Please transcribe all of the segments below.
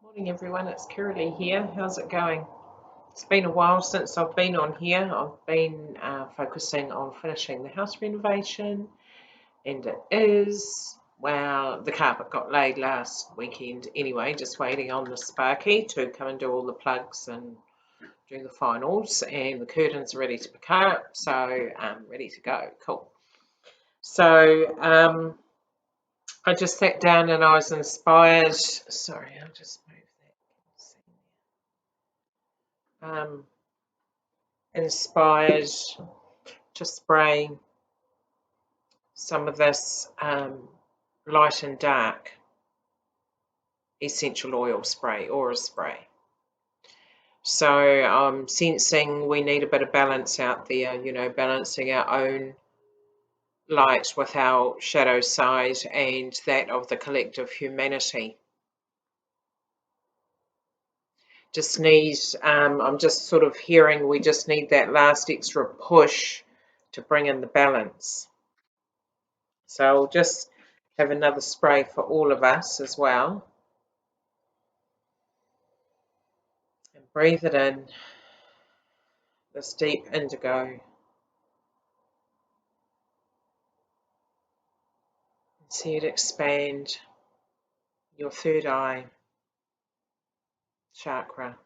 Morning everyone, it's Kirralie here. How's it going? It's been a while since I've been on here. I've been focusing on finishing the house renovation, and it is, well, the carpet got laid last weekend anyway, just waiting on the Sparky to come and do all the plugs and do the finals, and the curtains are ready to pick up, so I'm ready to go. Cool. So I just sat down and I was inspired. Sorry, I'll just move that. Inspired to spray some of this light and dark essential oil spray, aura spray. So I'm sensing we need a bit of balance out there, balancing our own light with our shadow side and that of the collective humanity. I'm just sort of hearing we just need that last extra push to bring in the balance. So I'll just have another spray for all of us as well. And breathe it in, this deep indigo. And see it expand your third eye chakra.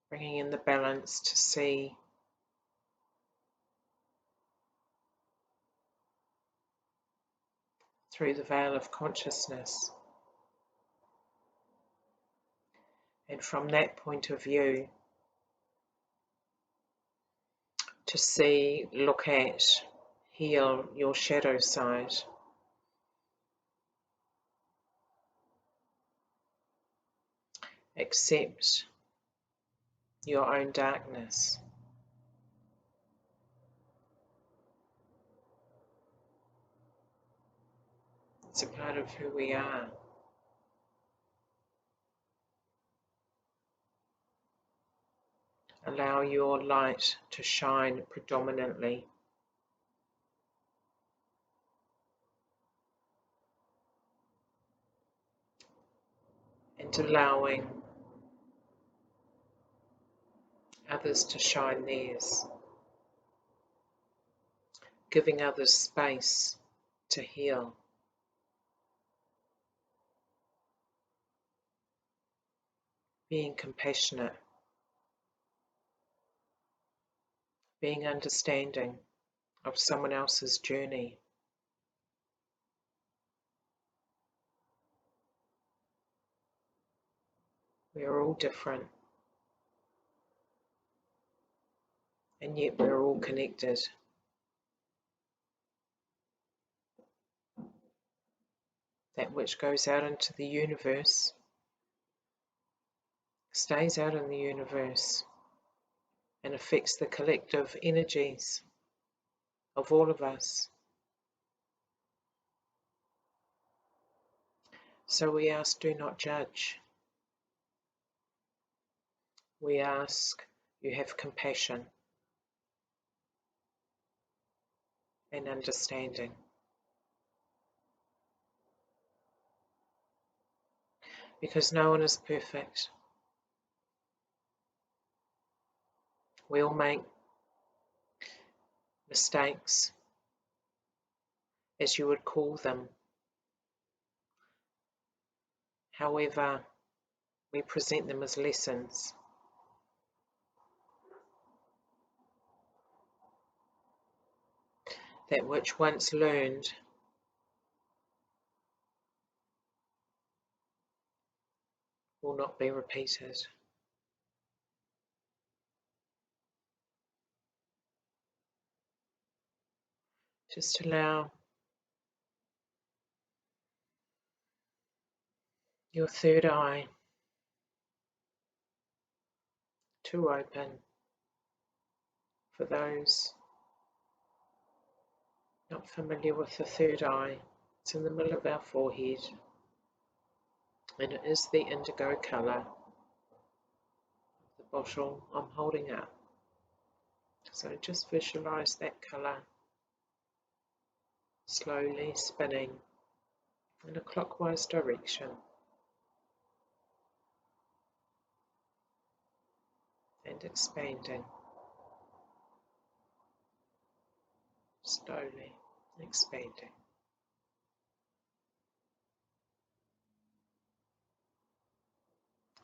Bringing in the balance to see through the veil of consciousness. And from that point of view, to see, look at, heal your shadow side. Accept your own darkness. It's a part of who we are. Allow your light to shine predominantly. And allowing others to shine theirs. Giving others space to heal. Being compassionate. Being understanding of someone else's journey. We are all different, and yet we're all connected. That which goes out into the universe stays out in the universe and affects the collective energies of all of us. So we ask, do not judge. We ask, you have compassion and understanding. Because no one is perfect. We all make mistakes, as you would call them. However, we present them as lessons. That which once learned will not be repeated. Just allow your third eye to open. For those not familiar with the third eye, it's in the middle of our forehead, and it is the indigo colour of the bottle I'm holding up. So just visualise that colour slowly spinning in a clockwise direction and expanding, slowly expanding.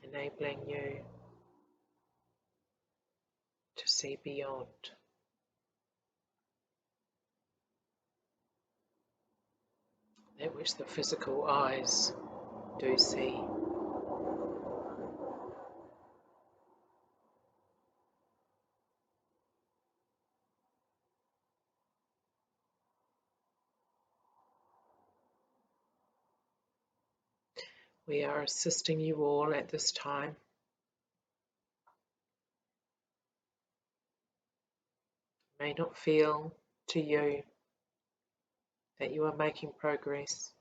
Enabling you to see beyond that which the physical eyes do see. We are assisting you all at this time. It may not feel to you that you are making progress.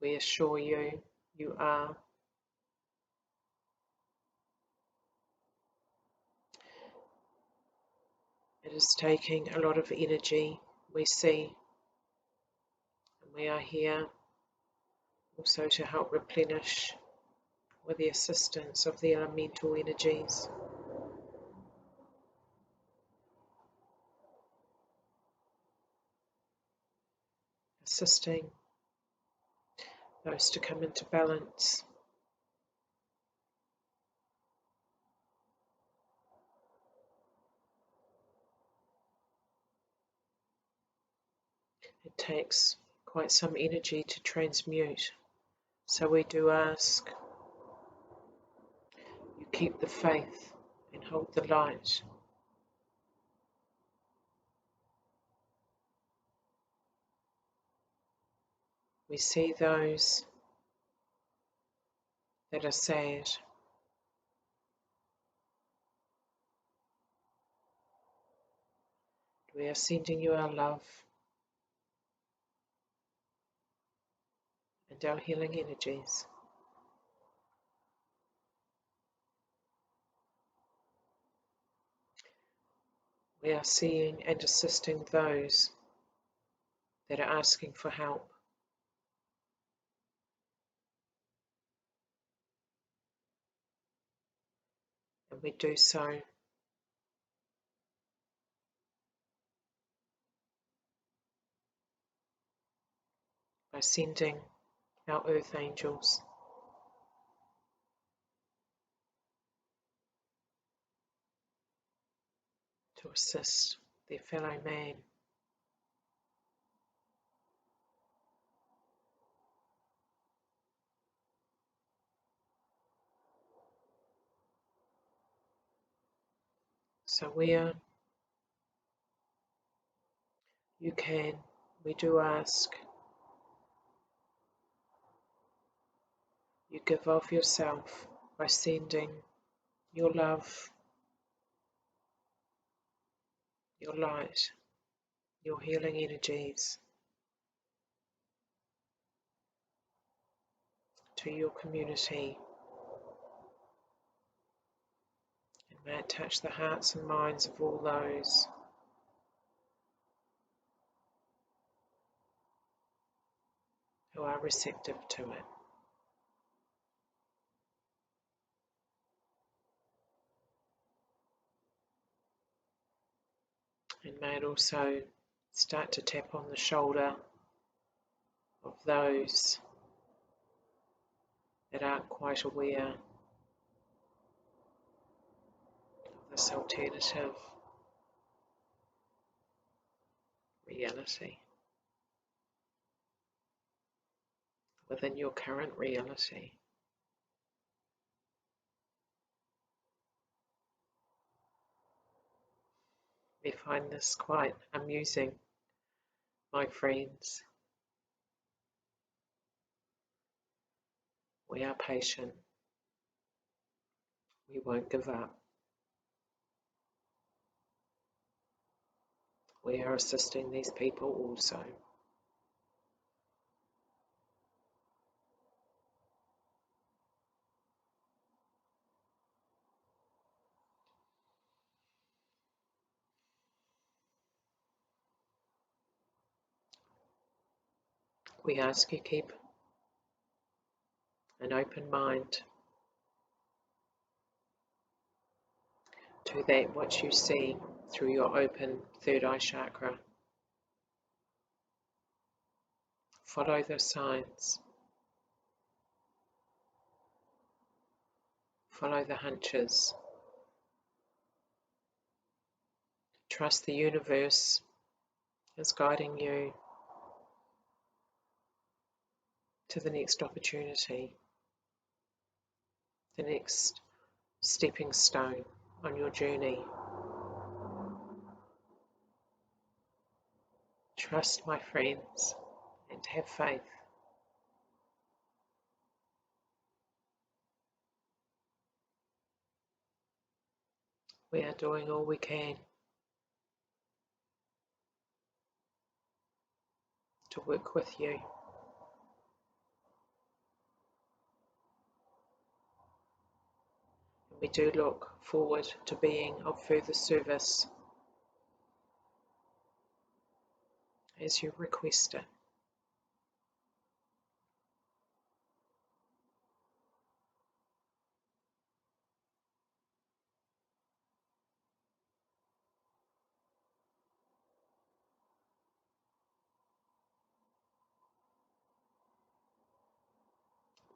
We assure you, you are. It is taking a lot of energy, we see, and we are here also to help replenish with the assistance of the elemental energies. Assisting those to come into balance. It takes quite some energy to transmute, so we do ask you keep the faith and hold the light. We see those that are sad. We are sending you our love and our healing energies. We are seeing and assisting those that are asking for help. And we do so by sending our earth angels to assist their fellow man. So we do ask, you give of yourself by sending your love, your light, your healing energies to your community. And may it touch the hearts and minds of all those who are receptive to it. And may it also start to tap on the shoulder of those that aren't quite aware of this alternative reality within your current reality. We find this quite amusing, my friends. We are patient. We won't give up. We are assisting these people also. We ask you keep an open mind to that which you see through your open third eye chakra. Follow the signs. Follow the hunches. Trust the universe is guiding you to the next opportunity, the next stepping stone on your journey. Trust, my friends, and have faith. We are doing all we can to work with you. And we do look forward to being of further service as you request it.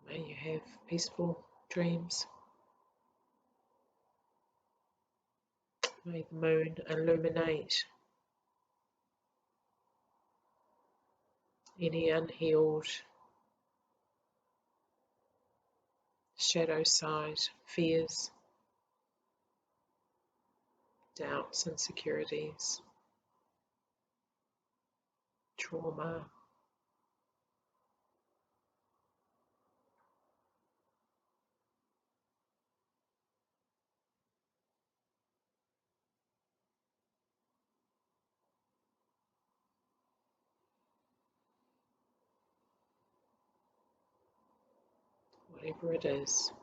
May you have peaceful dreams. May the moon illuminate any unhealed shadow side, fears, doubts, insecurities, trauma. Whatever it is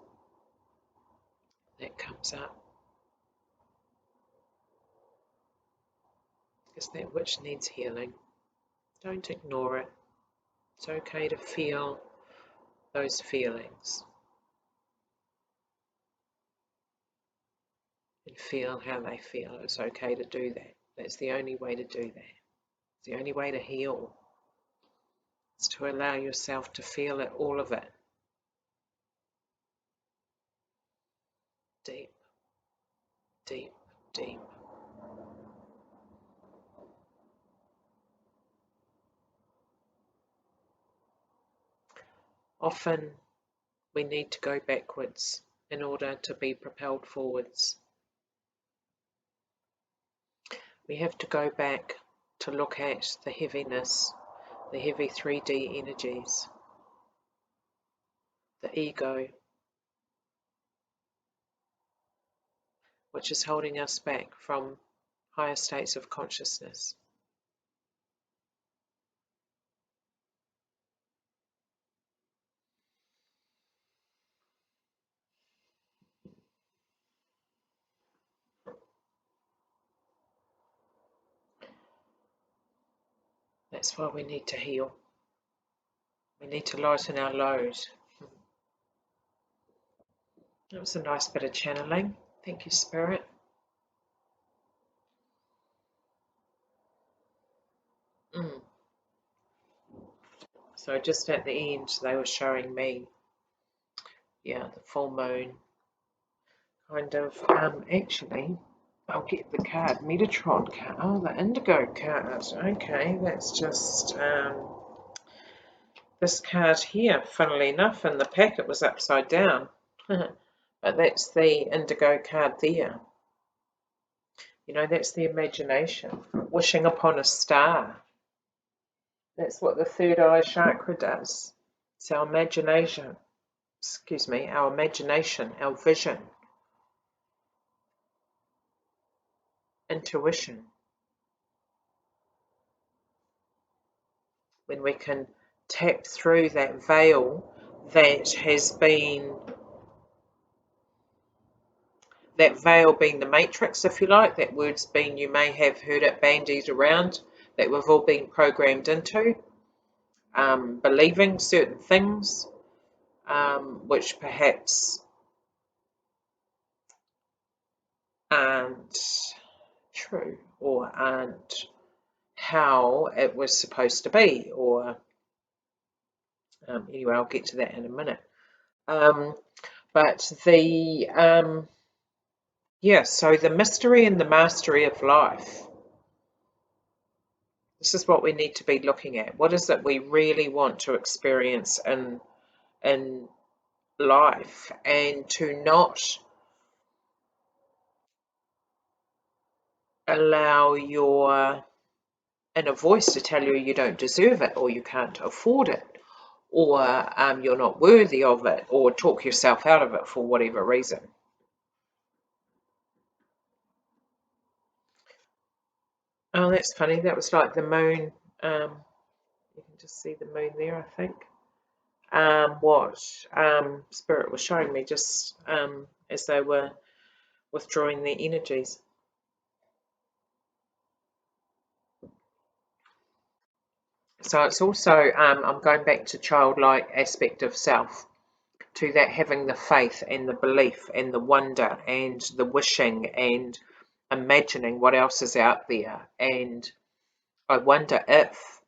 that comes up is that which needs healing. Don't ignore it. It's okay to feel those feelings and feel how they feel. It's okay to do that. That's the only way to do that. It's the only way to heal. It's to allow yourself to feel it, all of it. Deep, deep, deep. Often we need to go backwards in order to be propelled forwards. We have to go back to look at the heaviness, the heavy 3D energies, the ego, which is holding us back from higher states of consciousness. That's why we need to heal. We need to lighten our load. That was a nice bit of channeling. Thank you, Spirit. So just at the end, they were showing me, the full moon. Kind of, actually, I'll get the card, Metatron card. Oh, the Indigo card. Okay, that's just this card here. Funnily enough, in the packet was upside down. But that's the Indigo card there. You know, that's the imagination. Wishing upon a star. That's what the third eye chakra does. It's our imagination. Our imagination, our vision, intuition. When we can tap through that veil that has been, that veil being the matrix, if you like, that word's been, you may have heard it bandied around, that we've all been programmed into. believing certain things, which perhaps aren't true or aren't how it was supposed to be, or anyway, I'll get to that in a minute. But yeah, so the mystery and the mastery of life. This is what we need to be looking at. What is it we really want to experience in life, and to not allow your inner voice to tell you you don't deserve it, or you can't afford it, or you're not worthy of it, or talk yourself out of it for whatever reason. Oh, that's funny. That was like the moon. You can just see the moon there, I think. What Spirit was showing me just as they were withdrawing their energies. So it's also, I'm going back to childlike aspect of self, to that having the faith and the belief and the wonder and the wishing and imagining what else is out there. And I wonder if,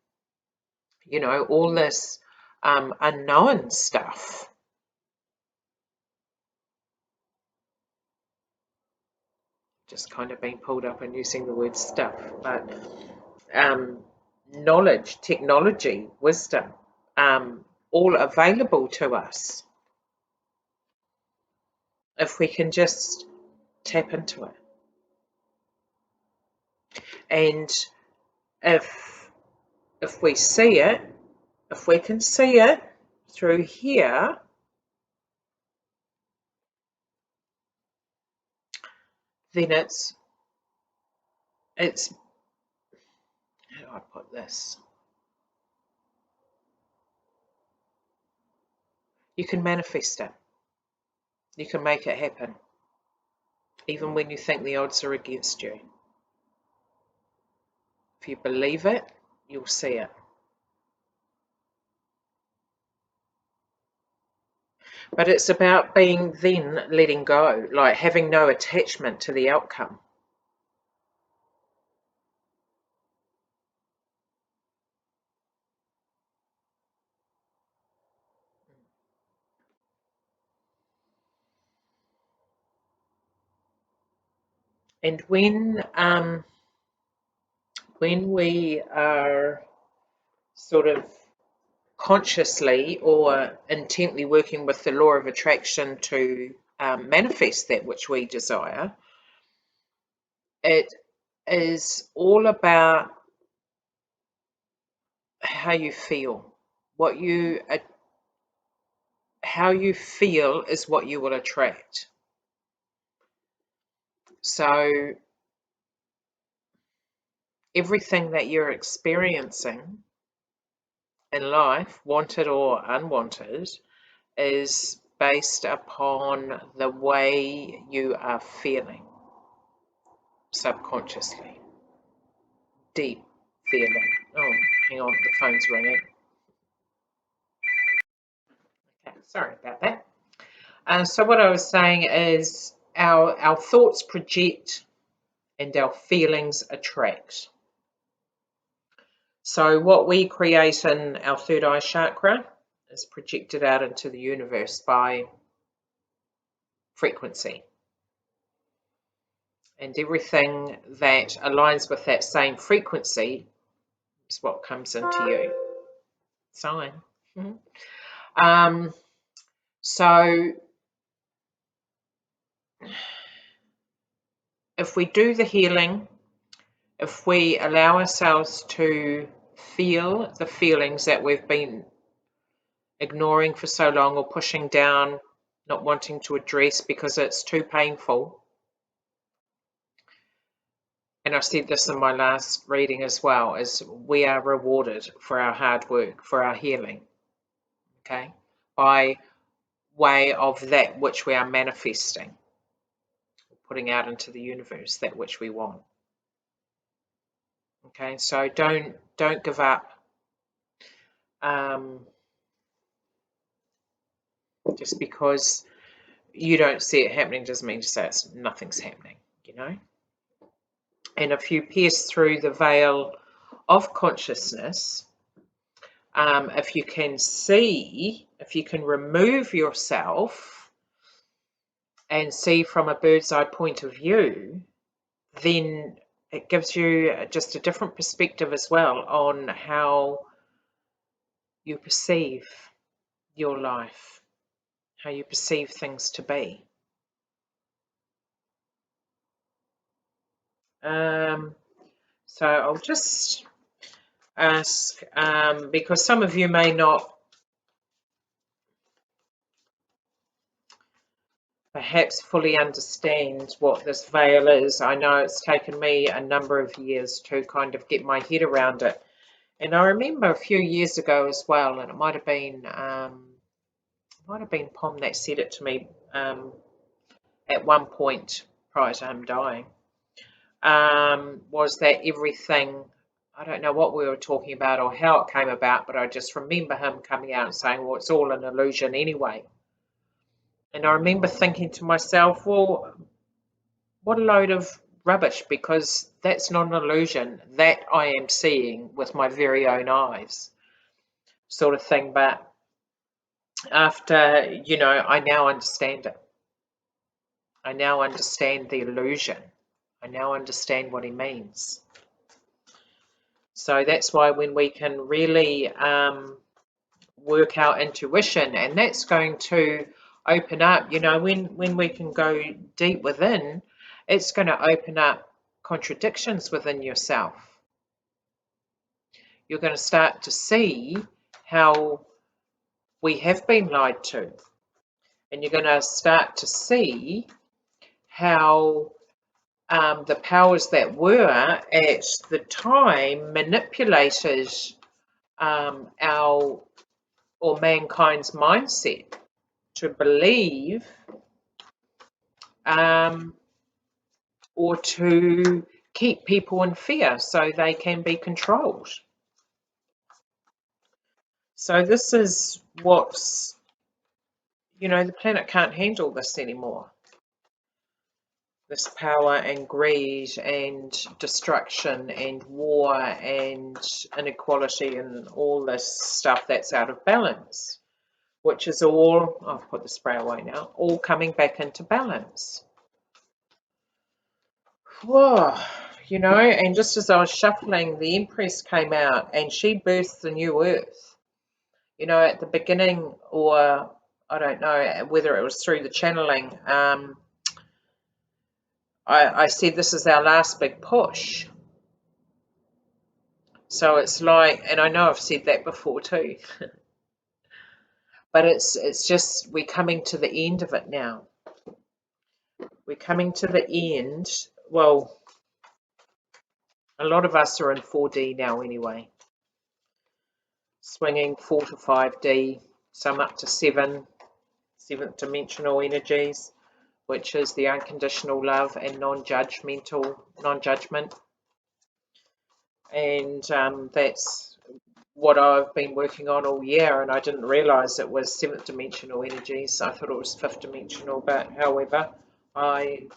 all this unknown stuff, just kind of being pulled up and using the word stuff, but knowledge, technology, wisdom, all available to us if we can just tap into it. And if we see it, if we can see it through here, then it's how do I put this? You can manifest it. You can make it happen, even when you think the odds are against you. If you believe it, you'll see it. But it's about being then letting go, like having no attachment to the outcome. And when we are sort of consciously or intently working with the law of attraction to manifest that which we desire, it is all about how you feel. How you feel is what you will attract. So everything that you're experiencing in life, wanted or unwanted, is based upon the way you are feeling subconsciously. Deep feeling. Oh, hang on, the phone's ringing. Okay, sorry about that. So what I was saying is our thoughts project and our feelings attract. So what we create in our third eye chakra is projected out into the universe by frequency. And everything that aligns with that same frequency is what comes into you. Sign. So if we do the healing, if we allow ourselves to feel the feelings that we've been ignoring for so long or pushing down, not wanting to address because it's too painful. And I said this in my last reading as well, is we are rewarded for our hard work, for our healing, okay, by way of that which we are manifesting, putting out into the universe, that which we want. Okay, so don't give up. Just because you don't see it happening doesn't mean to say nothing's happening, you know. And if you pierce through the veil of consciousness, if you can see, if you can remove yourself and see from a bird's eye point of view, then it gives you just a different perspective as well on how you perceive your life, how you perceive things to be. So I'll just ask, because some of you may not perhaps fully understand what this veil is. I know it's taken me a number of years to kind of get my head around it. And I remember a few years ago as well, and it might have been Pom that said it to me at one point prior to him dying, was that everything, I don't know what we were talking about or how it came about, but I just remember him coming out and saying, well, it's all an illusion anyway. And I remember thinking to myself, well, what a load of rubbish, because that's not an illusion. That I am seeing with my very own eyes, sort of thing. But after, I now understand it. I now understand the illusion. I now understand what he means. So that's why when we can really work our intuition, and that's going to open up, when we can go deep within, it's going to open up contradictions within yourself. You're going to start to see how we have been lied to, and you're going to start to see how the powers that were at the time manipulated our or mankind's mindset to believe or to keep people in fear so they can be controlled. So this is what's, the planet can't handle this anymore. This power and greed and destruction and war and inequality and all this stuff that's out of balance, which is all, I'll put the spray away now, all coming back into balance. Whoa, and just as I was shuffling, the Empress came out and she birthed the new earth. At the beginning, or I don't know whether it was through the channeling, I said this is our last big push. So it's like, and I know I've said that before too, but it's just we're coming to the end of it now. We're coming to the end. Well, a lot of us are in 4D now anyway. Swinging 4 to 5D, some up to 7th dimensional energies, which is the unconditional love and non-judgment. And that's what I've been working on all year, and I didn't realise it was 7th dimensional energies. I thought it was 5th dimensional, but however, I'm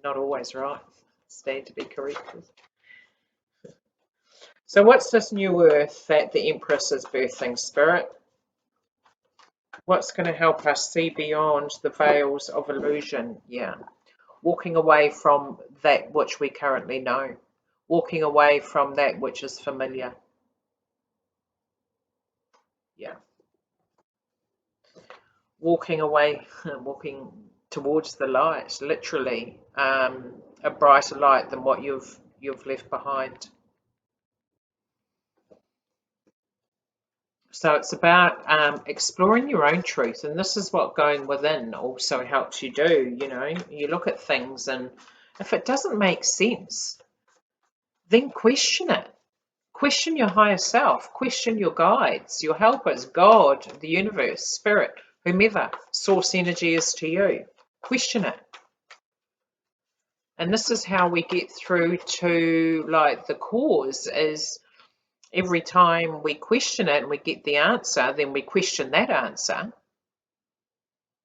not always right. Stand to be corrected. So what's this new earth that the Empress is birthing, Spirit? What's going to help us see beyond the veils of illusion? Yeah. Walking away from that which we currently know. Walking away from that which is familiar. Yeah. Walking away, walking towards the light, literally, a brighter light than what you've left behind. So it's about exploring your own truth, and this is what going within also helps you do. You look at things, and if it doesn't make sense, then question it. Question your higher self, question your guides, your helpers, God, the universe, spirit, whomever source energy is to you. Question it. And this is how we get through to like the cause, is Every time we question it and we get the answer, then we question that answer,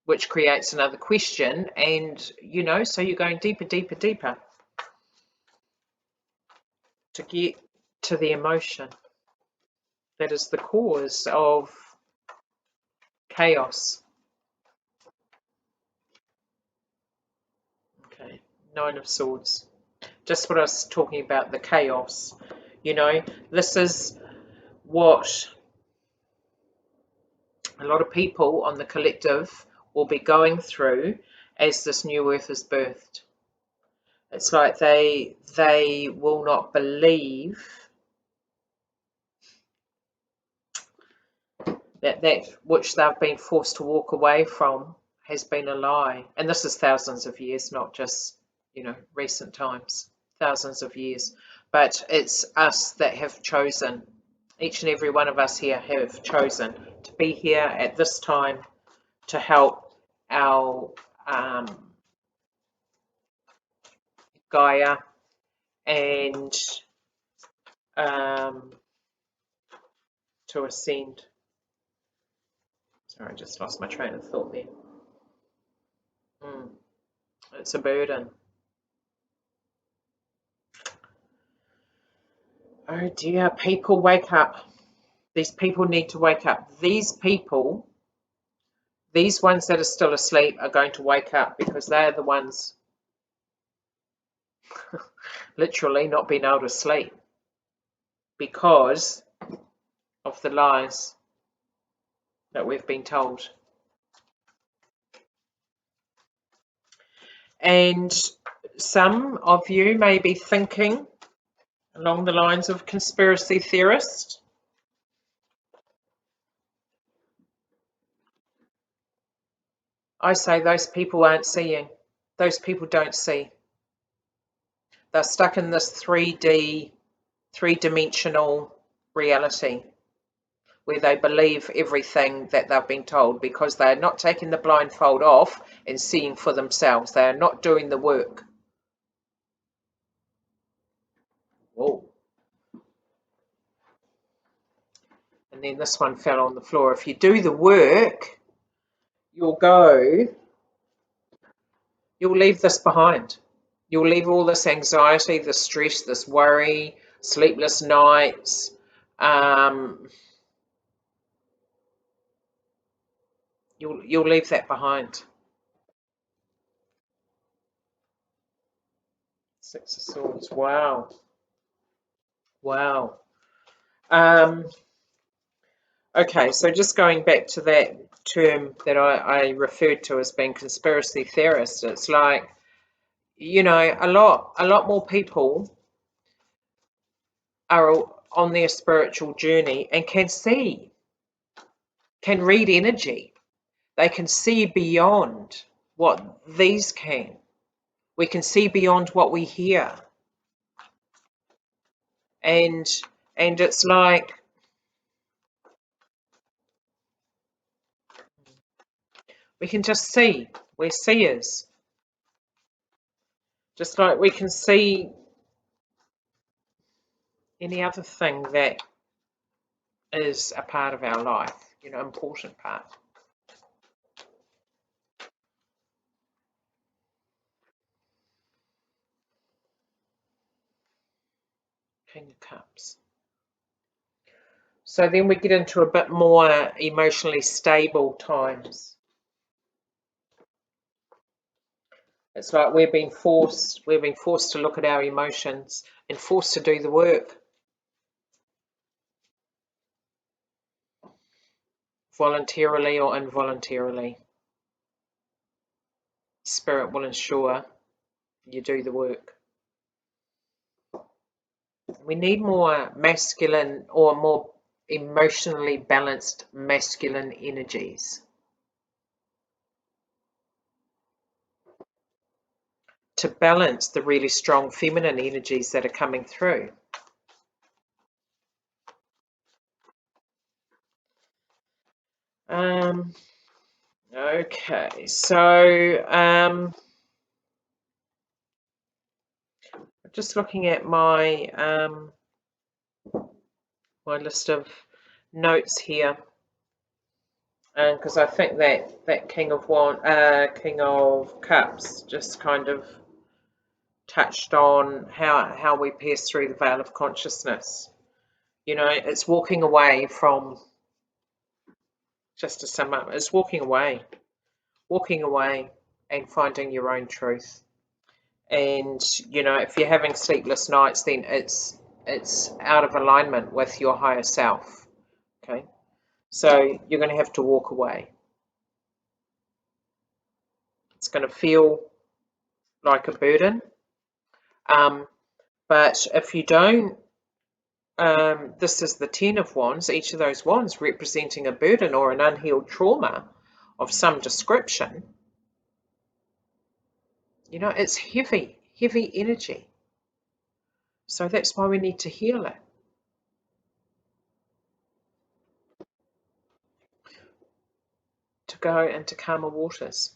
which creates another question. And, you know, so you're going deeper, deeper, deeper to get to the emotion that is the cause of chaos. Okay, Nine of Swords. Just what I was talking about, the chaos. You know, this is what a lot of people on the collective will be going through as this new earth is birthed. It's like they will not believe that which they've been forced to walk away from has been a lie. And this is thousands of years, not just, you know, recent times, thousands of years. But it's us that have chosen, each and every one of us here have chosen to be here at this time to help our Gaia and to ascend. Sorry, I just lost my train of thought there. It's a burden. Oh dear, people wake up. These people need to wake up. These people, these ones that are still asleep are going to wake up because they are the ones literally not being able to sleep because of the lies that we've been told. And some of you may be thinking along the lines of conspiracy theorist. I say those people aren't seeing. Those people don't see. They're stuck in this 3D, three-dimensional reality where they believe everything that they've been told because they are not taking the blindfold off and seeing for themselves. They are not doing the work. Whoa. And then this one fell on the floor. If you do the work, you'll leave this behind. You'll leave all this anxiety, this stress, this worry, sleepless nights, you'll leave that behind. Six of Swords. Wow. Wow. Okay, so just going back to that term that I referred to as being conspiracy theorist, it's like, you know, a lot more people are on their spiritual journey and can read energy. They can see beyond what these can. We can see beyond what we hear. And it's like we can just see. We're seers. Just like we can see any other thing that is a part of our life, you know, important part. King of Cups. So then we get into a bit more emotionally stable times. It's like we're being forced to look at our emotions and forced to do the work. Voluntarily or involuntarily. Spirit will ensure you do the work. We need more masculine or more emotionally balanced masculine energies to balance the really strong feminine energies that are coming through. Okay, so just looking at my my list of notes here, and because I think that King of Cups just kind of touched on how we pierce through the veil of consciousness. You know, it's walking away from, just to sum up, it's walking away and finding your own truth. And you know, if you're having sleepless nights, then it's out of alignment with your higher self. Okay, so you're going to have to walk away. It's going to feel like a burden, but if you don't, this is the 10 of Wands, each of those wands representing a burden or an unhealed trauma of some description. You know, it's heavy energy. So that's why we need to heal it. To go into calmer waters,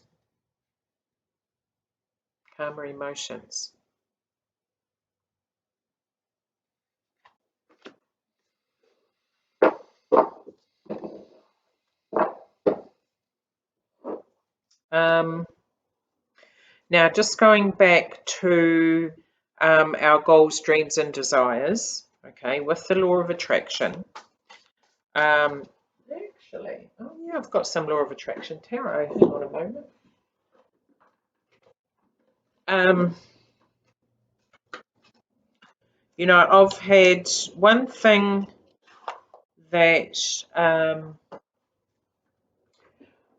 calmer emotions. Now, just going back to our goals, dreams, and desires, okay, with the law of attraction. Actually, oh yeah, I've got some law of attraction tarot. Hang on a moment. You know, I've had one thing that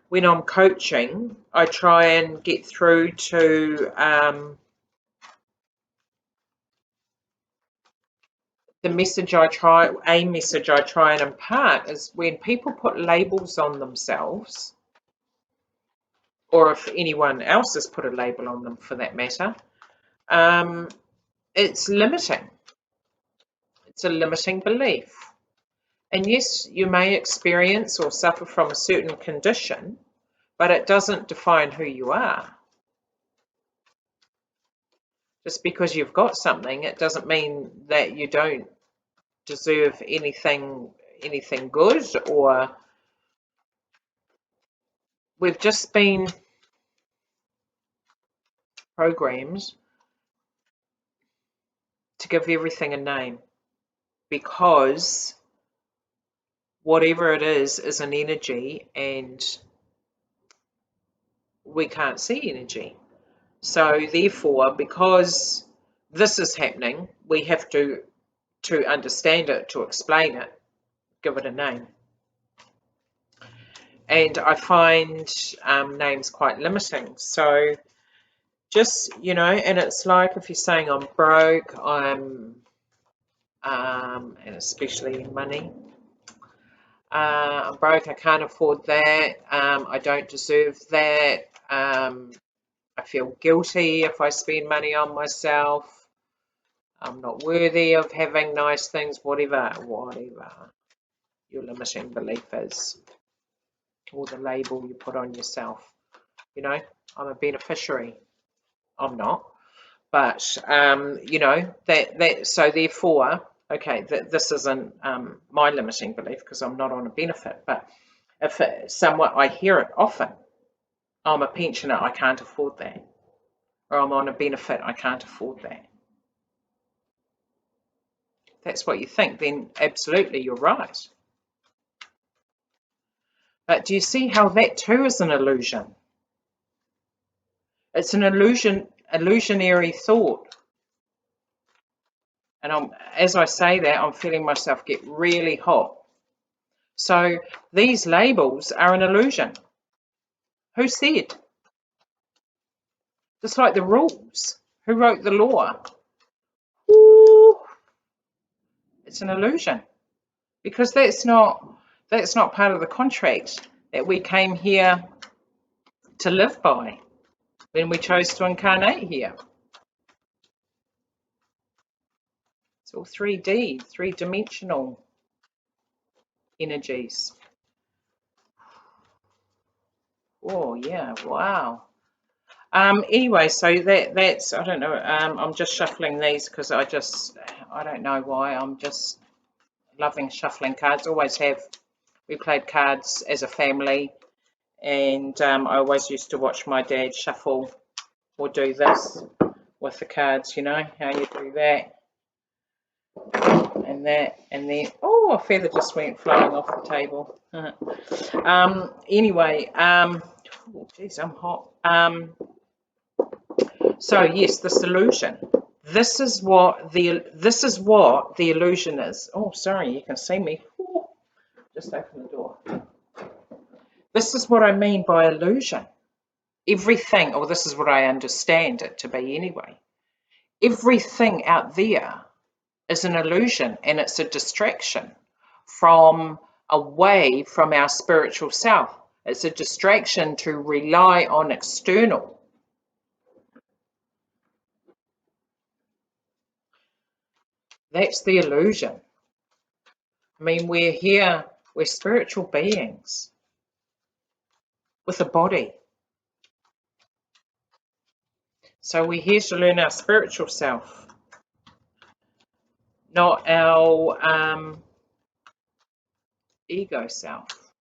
when I'm coaching, I try and get through to the message I try and impart is when people put labels on themselves, or if anyone else has put a label on them for that matter, it's limiting. It's a limiting belief. And yes, you may experience or suffer from a certain condition, but it doesn't define who you are. Just because you've got something, it doesn't mean that you don't deserve anything good, or we've just been programmed to give everything a name, because whatever it is an energy, and we can't see energy. So therefore, because this is happening, we have to understand it, to explain it, give it a name. And I find names quite limiting. So just, you know, and it's like if you're saying I'm broke, and especially money, I'm broke, I can't afford that, I don't deserve that, I feel guilty if I spend money on myself, I'm not worthy of having nice things, whatever your limiting belief is, or the label you put on yourself. You know, I'm a beneficiary. I'm not. But, you know, so therefore, okay, this isn't my limiting belief because I'm not on a benefit. But if somewhat, I hear it often, I'm a pensioner, I can't afford that. Or I'm on a benefit, I can't afford that. That's what you think, then absolutely you're right. But do you see how that too is an illusion? It's an illusionary thought. And as I say that, I'm feeling myself get really hot. So these labels are an illusion. Who said? Just like the rules. Who wrote the law? Ooh, it's an illusion, because that's not part of the contract that we came here to live by when we chose to incarnate here. It's all 3D, three-dimensional energies. Oh yeah, wow. Anyway, so that's, I don't know, I'm just shuffling these because I don't know why, I'm just loving shuffling cards, always have. We played cards as a family, and I always used to watch my dad shuffle or do this with the cards, you know, how you do that and that, and then, oh, a feather just went flying off the table. Anyway, oh, geez, I'm hot. So yes, this illusion. This is what the illusion is. Oh, sorry, you can see me. Ooh, just open the door. This is what I mean by illusion. Everything, or this is what I understand it to be anyway. Everything out there is an illusion, and it's a distraction from away from our spiritual self. It's a distraction to rely on external. That's the illusion. I mean, we're here, we're spiritual beings with a body. So we're here to learn our spiritual self, not our ego self.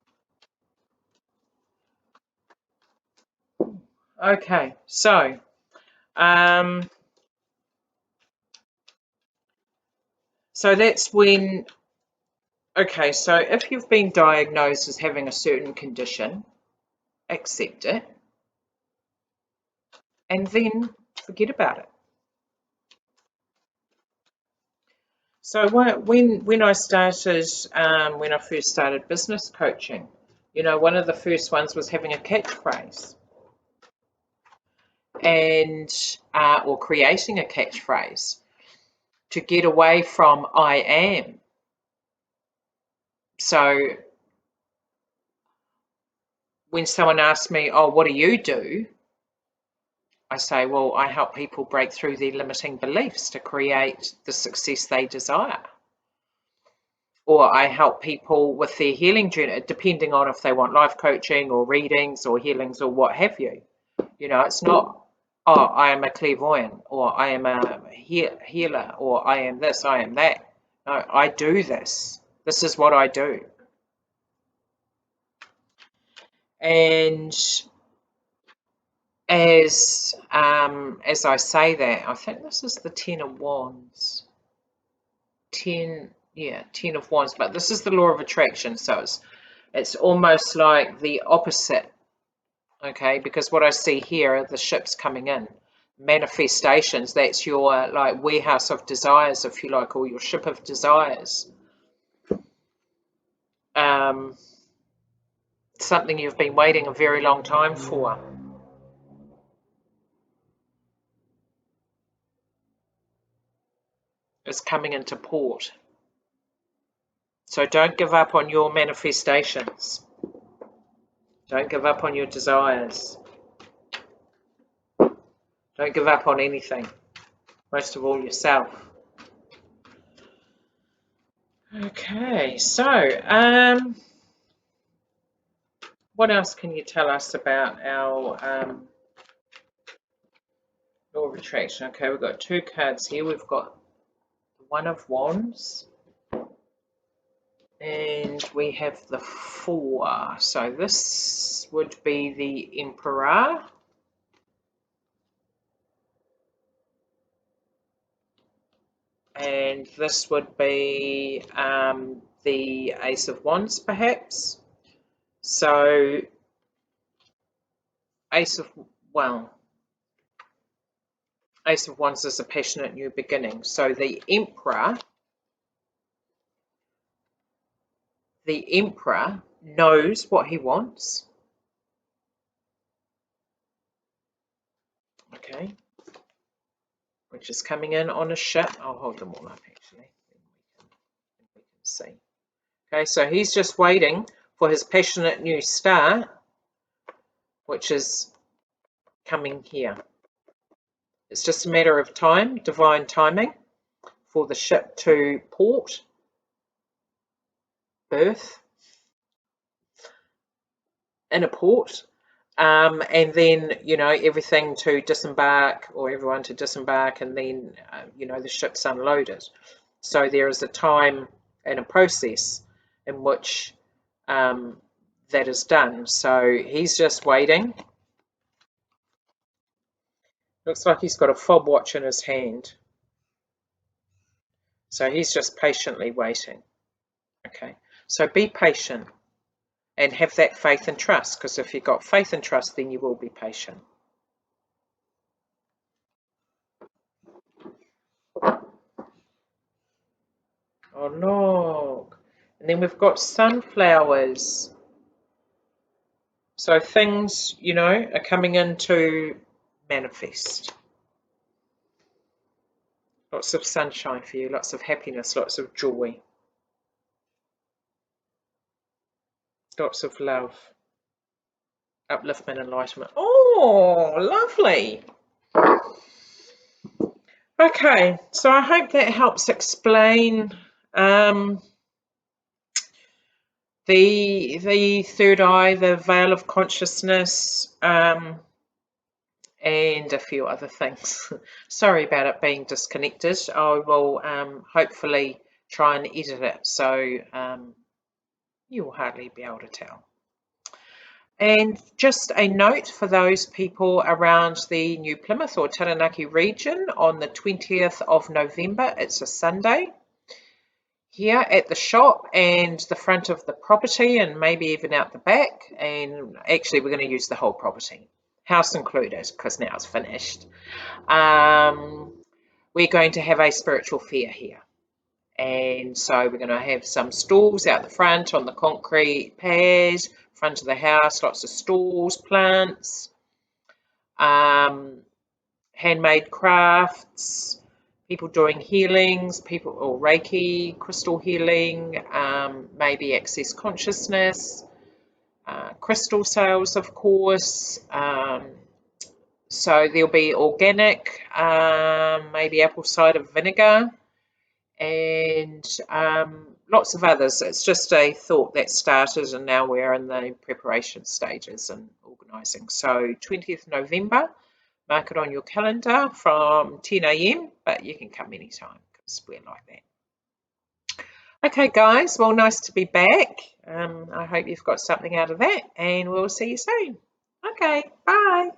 Okay, so so that's when, okay, so if you've been diagnosed as having a certain condition, accept it, and then forget about it. So when I started, when I first started business coaching, you know, one of the first ones was having a catchphrase, and or creating a catchphrase to get away from I am. So when someone asks me, oh, what do you do? I say, well, I help people break through their limiting beliefs to create the success they desire. Or I help people with their healing journey, depending on if they want life coaching or readings or healings or what have you. You know, it's not, oh, I am a clairvoyant, or I am a healer, or I am this, I am that. No, I do this. This is what I do. And as I say that, I think this is the 10 of Wands. 10 of Wands, but this is the law of attraction, so it's almost like the opposite, okay, because what I see here are the ships coming in, manifestations. That's your like warehouse of desires, if you like, or your ship of desires. Something you've been waiting a very long time for. Is coming into port. So don't give up on your manifestations. Don't give up on your desires. Don't give up on anything. Most of all, yourself. Okay, so what else can you tell us about our law of attraction? Okay, we've got two cards here. We've got the One of Wands, and we have the Four. So this would be the Emperor. And this would be the Ace of Wands, perhaps. So Ace of Wands is a passionate new beginning. So the Emperor knows what he wants. Okay. Which is coming in on a ship. I'll hold them all up actually. We can see. Okay, so he's just waiting for his passionate new start, which is coming here. It's just a matter of time, divine timing, for the ship to port, berth in a port, and then, you know, everything to disembark, or everyone to disembark, and then, you know, the ship's unloaded. So there is a time and a process in which that is done. So he's just waiting. Looks like he's got a fob watch in his hand. So he's just patiently waiting. Okay, so be patient and have that faith and trust, because if you've got faith and trust, then you will be patient. Oh, look. And then we've got sunflowers. So things, you know, are coming in to manifest. Lots of sunshine for you, lots of happiness, lots of joy, lots of love, upliftment, enlightenment. Oh, lovely. Okay, so I hope that helps explain the third eye, the veil of consciousness, and a few other things. Sorry about it being disconnected. I will hopefully try and edit it so you will hardly be able to tell. And just a note for those people around the New Plymouth or Taranaki region, on the 20th of November, it's a Sunday, here at the shop and the front of the property, and maybe even out the back, and actually we're going to use the whole property, house included, because now it's finished. We're going to have a spiritual fair here. And so we're going to have some stalls out the front on the concrete pad, front of the house, lots of stalls, plants, handmade crafts, people doing healings, people or Reiki, crystal healing, maybe access consciousness, crystal sales, of course. So there'll be organic, maybe apple cider vinegar, and lots of others. It's just a thought that started, and now we're in the preparation stages and organising. So 20th November, mark it on your calendar from 10 a.m, but you can come anytime because we're like that. Okay, guys, well, nice to be back. I hope you've got something out of that, and we'll see you soon. Okay, bye.